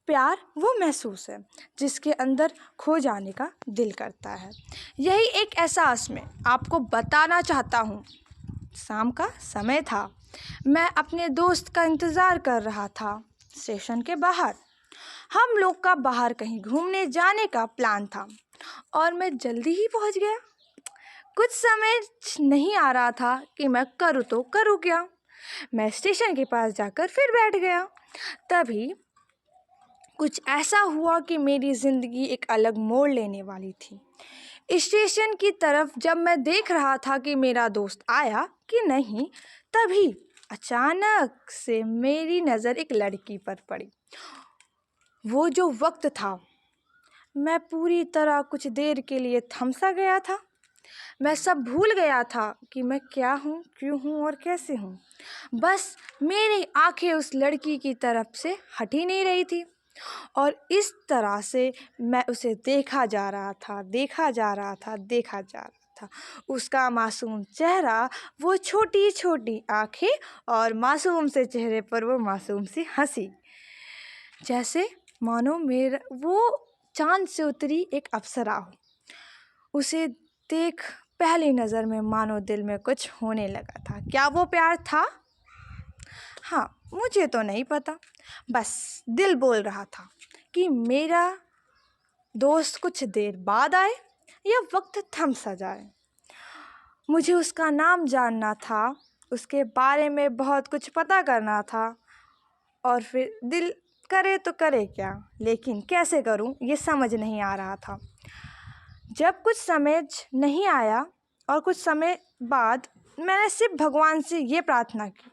प्यार वो महसूस है जिसके अंदर खो जाने का दिल करता है। यही एक एहसास मैं आपको बताना चाहता हूँ। शाम का समय था, मैं अपने दोस्त का इंतज़ार कर रहा था स्टेशन के बाहर। हम लोग का बाहर कहीं घूमने जाने का प्लान था और मैं जल्दी ही पहुँच गया। कुछ समझ नहीं आ रहा था कि मैं करूँ तो करूँ क्या। मैं स्टेशन के पास जाकर फिर बैठ गया। तभी कुछ ऐसा हुआ कि मेरी ज़िंदगी एक अलग मोड़ लेने वाली थी। स्टेशन की तरफ जब मैं देख रहा था कि मेरा दोस्त आया कि नहीं, तभी अचानक से मेरी नज़र एक लड़की पर पड़ी। वो जो वक्त था, मैं पूरी तरह कुछ देर के लिए थम सा गया था। मैं सब भूल गया था कि मैं क्या हूँ, क्यों हूँ और कैसे हूँ। बस मेरी आंखें उस लड़की की तरफ से हट ही नहीं रही थी और इस तरह से मैं उसे देखा जा रहा था। उसका मासूम चेहरा, वो छोटी छोटी आंखें और मासूम से चेहरे पर वो मासूम सी हंसी, जैसे मानो मेरा वो चांद से उतरी एक अप्सरा हो। उसे देख पहली नज़र में मानो दिल में कुछ होने लगा था। क्या वो प्यार था? हाँ, मुझे तो नहीं पता। बस दिल बोल रहा था कि मेरा दोस्त कुछ देर बाद आए या वक्त थम सा जाए। मुझे उसका नाम जानना था, उसके बारे में बहुत कुछ पता करना था और फिर दिल करे तो करे क्या, लेकिन कैसे करूं ये समझ नहीं आ रहा था। जब कुछ समझ नहीं आया और कुछ समय बाद मैंने सिर्फ भगवान से ये प्रार्थना की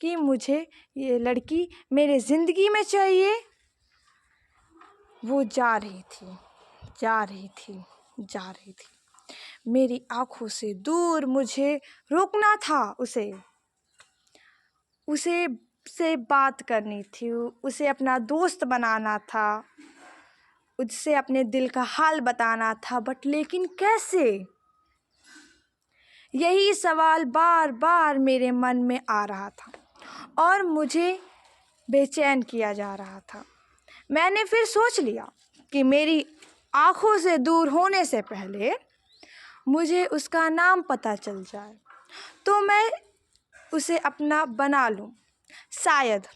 कि मुझे ये लड़की मेरे ज़िंदगी में चाहिए। वो जा रही थी मेरी आँखों से दूर। मुझे रोकना था उसे से बात करनी थी, उसे अपना दोस्त बनाना था, उससे अपने दिल का हाल बताना था। बट लेकिन कैसे? यही सवाल बार बार मेरे मन में आ रहा था और मुझे बेचैन किया जा रहा था। मैंने फिर सोच लिया कि मेरी आँखों से दूर होने से पहले मुझे उसका नाम पता चल जाए तो मैं उसे अपना बना लूँ। शायद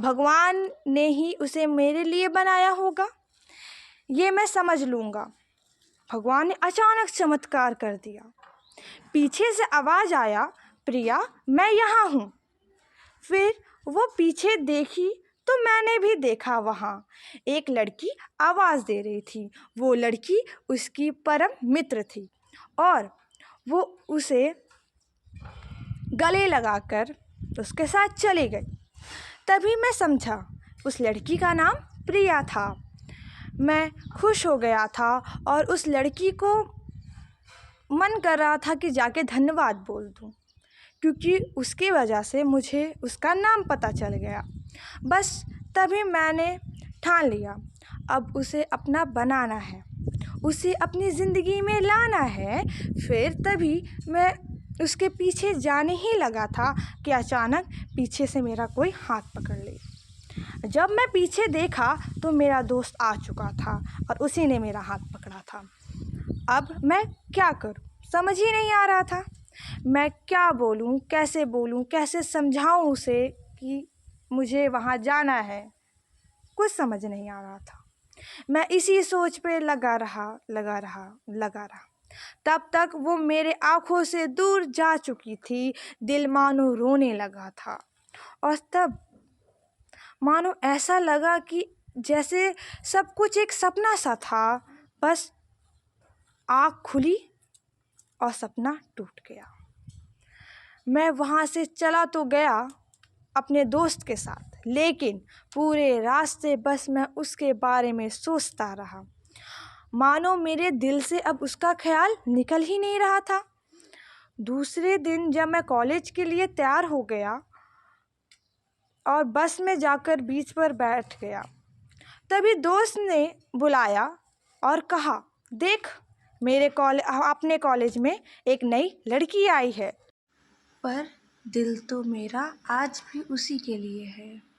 भगवान ने ही उसे मेरे लिए बनाया होगा, ये मैं समझ लूँगा। भगवान ने अचानक चमत्कार कर दिया। पीछे से आवाज़ आया, प्रिया मैं यहाँ हूँ। फिर वो पीछे देखी तो मैंने भी देखा, वहाँ एक लड़की आवाज़ दे रही थी। वो लड़की उसकी परम मित्र थी और वो उसे गले लगाकर उसके साथ चली गई। तभी मैं समझा उस लड़की का नाम प्रिया था। मैं खुश हो गया था और उस लड़की को मन कर रहा था कि जाके धन्यवाद बोल दूं, क्योंकि उसकी वजह से मुझे उसका नाम पता चल गया। बस तभी मैंने ठान लिया, अब उसे अपना बनाना है, उसे अपनी ज़िंदगी में लाना है। फिर तभी मैं उसके पीछे जाने ही लगा था कि अचानक पीछे से मेरा कोई हाथ पकड़ लिया। जब मैं पीछे देखा तो मेरा दोस्त आ चुका था और उसी ने मेरा हाथ पकड़ा था। अब मैं क्या करूं, समझ ही नहीं आ रहा था। मैं क्या बोलूं, कैसे समझाऊं उसे कि मुझे वहाँ जाना है, कुछ समझ नहीं आ रहा था। मैं इसी सोच पे लगा रहा। तब तक वो मेरे आँखों से दूर जा चुकी थी। दिल मानो रोने लगा था और तब मानो ऐसा लगा कि जैसे सब कुछ एक सपना सा था। बस आँख खुली और सपना टूट गया। मैं वहाँ से चला तो गया अपने दोस्त के साथ, लेकिन पूरे रास्ते बस मैं उसके बारे में सोचता रहा। मानो मेरे दिल से अब उसका ख्याल निकल ही नहीं रहा था। दूसरे दिन जब मैं कॉलेज के लिए तैयार हो गया और बस में जाकर बीच पर बैठ गया, तभी दोस्त ने बुलाया और कहा, देख अपने कॉलेज में एक नई लड़की आई है। पर दिल तो मेरा आज भी उसी के लिए है।